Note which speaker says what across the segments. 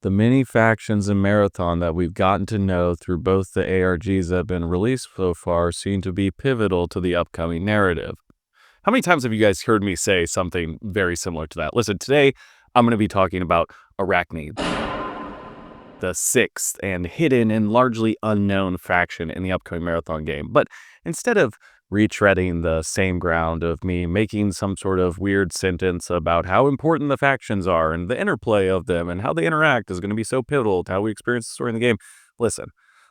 Speaker 1: The many factions in Marathon that we've gotten to know through both the ARGs that have been released so far seem to be pivotal to the upcoming narrative. How many times have you guys heard me say something very similar to that? Listen, today I'm going to be talking about Arachne, the sixth and hidden and largely unknown faction in the upcoming Marathon game. But instead of retreading the same ground of me making some sort of weird sentence about how important the factions are and the interplay of them and how they interact is going to be so pivotal to how we experience the story in the game, listen,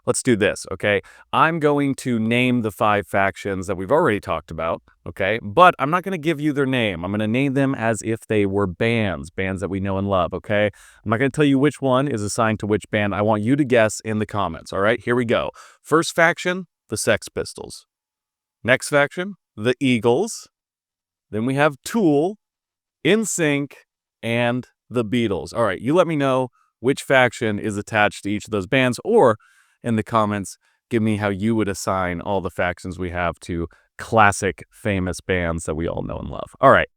Speaker 1: let's do this, okay? I'm going to name the 5 factions that we've already talked about, okay? But I'm not going to give you their name. I'm going to name them as if they were bands that we know and love, okay? I'm not going to tell you which one is assigned to which band. I want you to guess in the comments, all right? Here we go. First faction, the Sex Pistols. Next faction, the Eagles. Then we have Tool, NSYNC, and the Beatles. All right, you let me know which faction is attached to each of those bands, or in the comments, give me how you would assign all the factions we have to classic, famous bands that we all know and love. All right,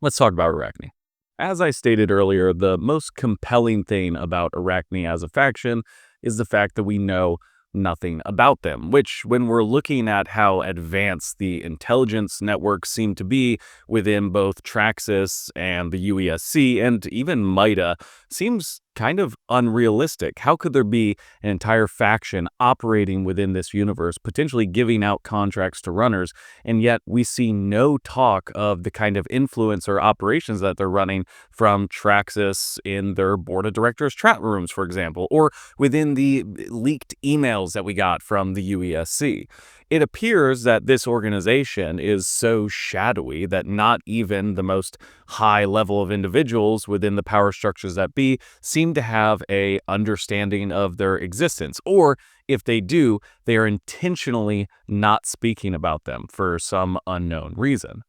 Speaker 1: let's talk about Arachne. As I stated earlier, the most compelling thing about Arachne as a faction is the fact that we know nothing about them, which, when we're looking at how advanced the intelligence networks seem to be within both Traxxas and the UESC and even MITA, seems kind of unrealistic. How could there be an entire faction operating within this universe, potentially giving out contracts to runners, and yet we see no talk of the kind of influence or operations that they're running from Traxxas in their board of directors chat rooms, for example, or within the leaked emails that we got from the UESC. It appears that this organization is so shadowy that not even the most high level of individuals within the power structures that be seem to have a understanding of their existence, or if they do, they are intentionally not speaking about them for some unknown reason.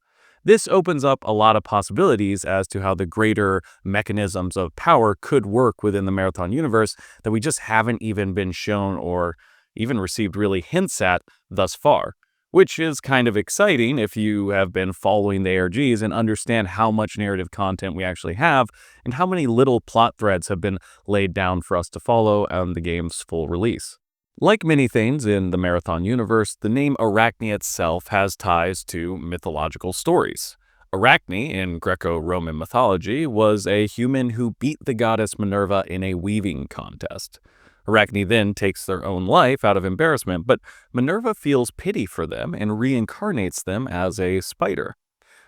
Speaker 1: This opens up a lot of possibilities as to how the greater mechanisms of power could work within the Marathon universe that we just haven't even been shown or even received really hints at thus far, which is kind of exciting if you have been following the ARGs and understand how much narrative content we actually have and how many little plot threads have been laid down for us to follow on the game's full release. Like many things in the Marathon universe, the name Arachne itself has ties to mythological stories. Arachne, in Greco-Roman mythology, was a human who beat the goddess Minerva in a weaving contest. Arachne then takes their own life out of embarrassment, but Minerva feels pity for them and reincarnates them as a spider.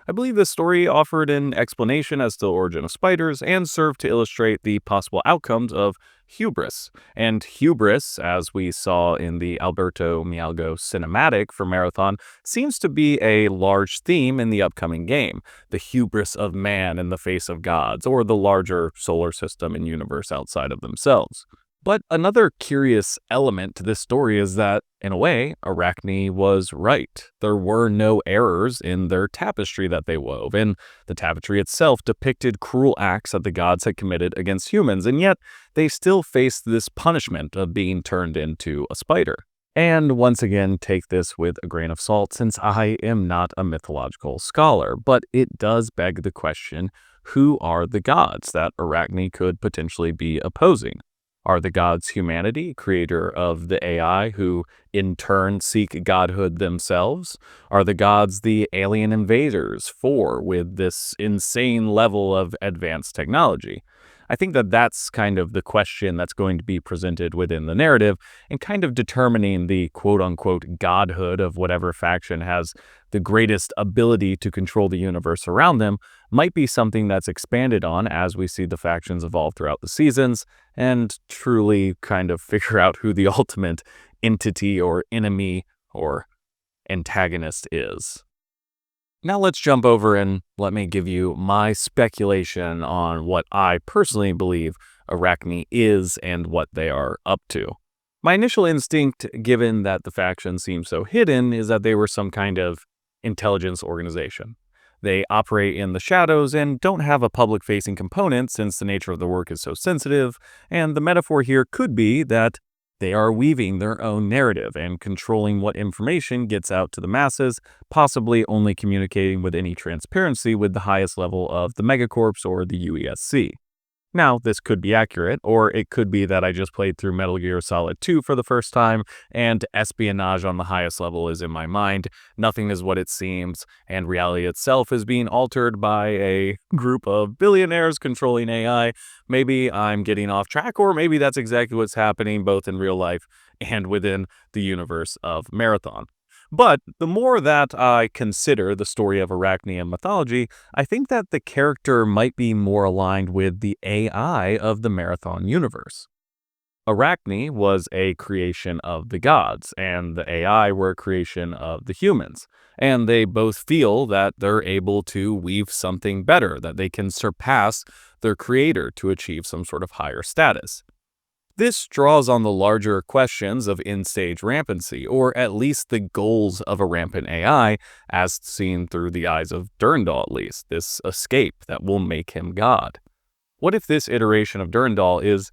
Speaker 1: I believe this story offered an explanation as to the origin of spiders and served to illustrate the possible outcomes of hubris. And hubris, as we saw in the Alberto Mialgo cinematic for Marathon, seems to be a large theme in the upcoming game. The hubris of man in the face of gods, or the larger solar system and universe outside of themselves. But another curious element to this story is that, in a way, Arachne was right. There were no errors in their tapestry that they wove, and the tapestry itself depicted cruel acts that the gods had committed against humans, and yet they still faced this punishment of being turned into a spider. And once again, take this with a grain of salt, since I am not a mythological scholar, but it does beg the question, who are the gods that Arachne could potentially be opposing? Are the gods humanity, creator of the AI, who in turn seek godhood themselves? Are the gods the alien invaders, with this insane level of advanced technology? I think that that's kind of the question that's going to be presented within the narrative, and kind of determining the quote-unquote godhood of whatever faction has the greatest ability to control the universe around them might be something that's expanded on as we see the factions evolve throughout the seasons and truly kind of figure out who the ultimate entity or enemy or antagonist is. Now let's jump over and let me give you my speculation on what I personally believe Arachne is and what they are up to. My initial instinct, given that the faction seems so hidden, is that they were some kind of intelligence organization. They operate in the shadows and don't have a public-facing component since the nature of the work is so sensitive, and the metaphor here could be that they are weaving their own narrative and controlling what information gets out to the masses, possibly only communicating with any transparency with the highest level of the megacorps or the UESC. Now, this could be accurate, or it could be that I just played through Metal Gear Solid 2 for the first time, and espionage on the highest level is in my mind. Nothing is what it seems, and reality itself is being altered by a group of billionaires controlling AI. Maybe I'm getting off track, or maybe that's exactly what's happening both in real life and within the universe of Marathon. But the more that I consider the story of Arachne in mythology, I think that the character might be more aligned with the AI of the Marathon universe. Arachne was a creation of the gods, and the AI were a creation of the humans. And they both feel that they're able to weave something better, that they can surpass their creator to achieve some sort of higher status. This draws on the larger questions of in-stage rampancy, or at least the goals of a rampant AI, as seen through the eyes of Durandal at least, this escape that will make him God. What if this iteration of Durandal is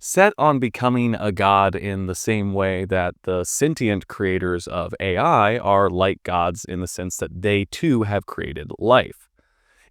Speaker 1: set on becoming a god in the same way that the sentient creators of AI are like gods in the sense that they too have created life?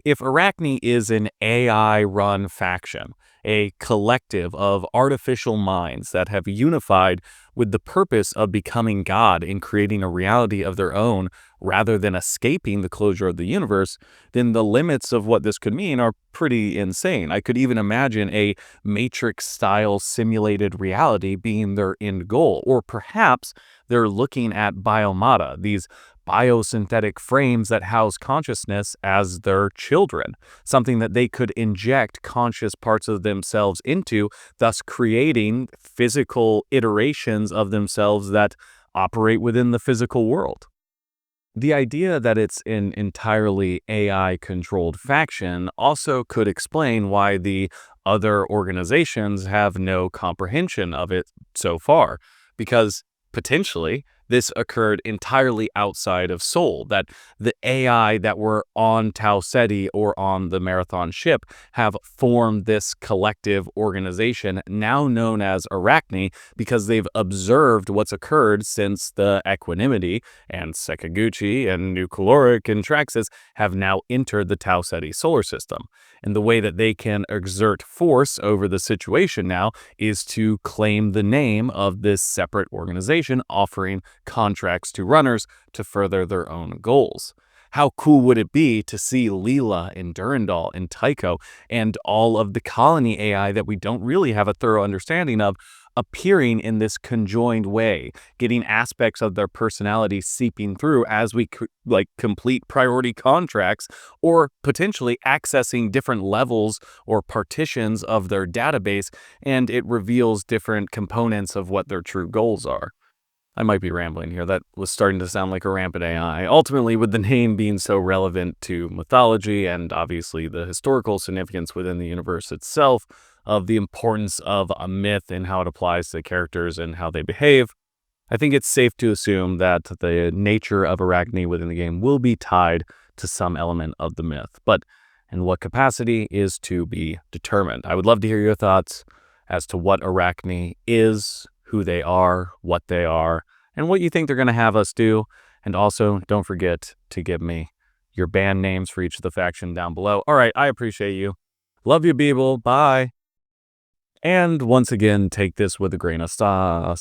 Speaker 1: If Arachne is an AI-run faction, a collective of artificial minds that have unified with the purpose of becoming God and creating a reality of their own rather than escaping the closure of the universe, then the limits of what this could mean are pretty insane. I could even imagine a Matrix-style simulated reality being their end goal, or perhaps they're looking at biomata, these biosynthetic frames that house consciousness as their children, something that they could inject conscious parts of themselves into, thus creating physical iterations of themselves that operate within the physical world. The idea that it's an entirely AI-controlled faction also could explain why the other organizations have no comprehension of it so far, because potentially this occurred entirely outside of Seoul, that the AI that were on Tau Ceti or on the Marathon ship have formed this collective organization now known as Arachne because they've observed what's occurred since the Equanimity and Sekaguchi and New Caloric and Traxxas have now entered the Tau Ceti solar system. And the way that they can exert force over the situation now is to claim the name of this separate organization offering contracts to runners to further their own goals. How cool would it be to see Leela and Durandal and Tycho and all of the colony AI that we don't really have a thorough understanding of appearing in this conjoined way, getting aspects of their personality seeping through as we complete priority contracts, or potentially accessing different levels or partitions of their database, and it reveals different components of what their true goals are. I might be rambling here. That was starting to sound like a rampant AI. Ultimately, with the name being so relevant to mythology and obviously the historical significance within the universe itself of the importance of a myth and how it applies to the characters and how they behave, I think it's safe to assume that the nature of Arachne within the game will be tied to some element of the myth. But in what capacity is to be determined. I would love to hear your thoughts as to what Arachne is, who they are, what they are, and what you think they're going to have us do. And also, don't forget to give me your band names for each of the faction down below. All right, I appreciate you. Love you, people. Bye. And once again, take this with a grain of salt.